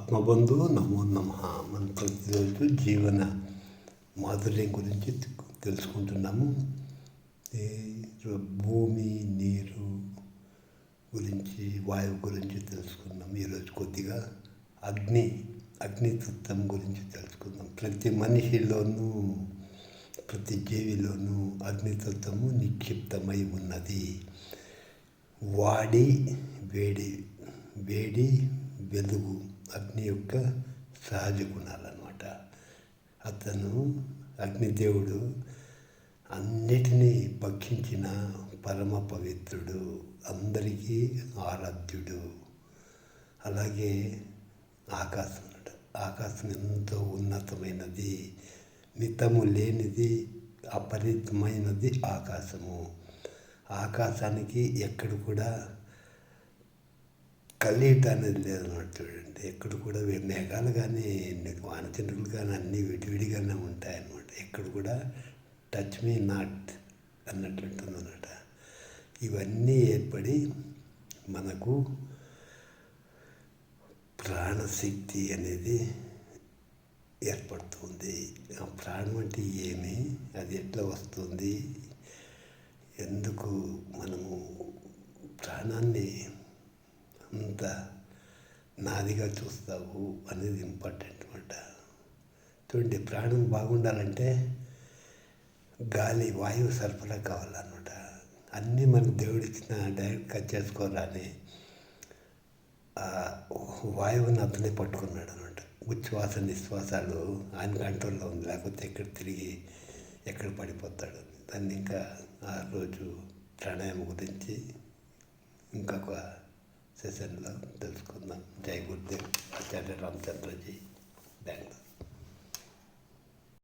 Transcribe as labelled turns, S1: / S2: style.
S1: ఆత్మబంధు నమో నమః. మనం ప్రతిరోజు జీవన మాధుర్యం గురించి తెలుసుకుంటున్నాము. భూమి, నీరు గురించి, వాయువు గురించి తెలుసుకున్నాం. ఈరోజు కొద్దిగా అగ్నితత్వం గురించి తెలుసుకుందాం. ప్రతి మనిషిలోనూ, ప్రతి జీవిలోనూ అగ్నితత్వము నిక్షిప్తమై ఉన్నది. వేడి, వెలుగు అగ్ని యొక్క సహజ గుణాలన్నమాట. అతను అగ్నిదేవుడు అన్నిటినీ భక్షించిన పరమ పవిత్రుడు, అందరికీ ఆరాధ్యుడు. అలాగే ఆకాశం ఎంతో ఉన్నతమైనది, మితము లేనిది, అపరితమైనది ఆకాశము. ఆకాశానికి ఎక్కడ కూడా కలియుట అనేది లేదన్నమాట. చూడండి, ఎక్కడ కూడా మేఘాలు కానీ వానచంద్రులు కానీ అన్నీ విడివిడిగానే ఉంటాయన్నమాట. ఎక్కడ కూడా టచ్ మీ నాట్ అన్నట్లుంటుందన్నమాట. ఇవన్నీ ఏర్పడి మనకు ప్రాణశక్తి అనేది ఏర్పడుతుంది. ఆ ప్రాణం అంటే ఏమి, అది ఎట్లా వస్తుంది, ఎందుకు మనము ప్రాణాన్ని అంత నాదిగా చూస్తావు అనేది ఇంపార్టెంట్ అన్నమాట. చూడండి, ప్రాణం బాగుండాలంటే వాయువు సరఫరా కావాలన్నమాట. అన్నీ మనకు దేవుడిచ్చిన డైరెక్ట్గా చేసుకోరాని వాయువుని అతనే పట్టుకున్నాడు అనమాట. ఉచ్ఛ్వాస నిశ్వాసాలు ఆయన కంట్రోల్లో ఉంది, లేకపోతే ఎక్కడ పడిపోతాడు. దాన్ని ఇంకా ఆ రోజు ప్రాణాయామం గురించి ఇంకొక సెషన్లో తెలుసుకుందాం. జై గురుదేవ్, ఆచార్య రామచంద్రజీ.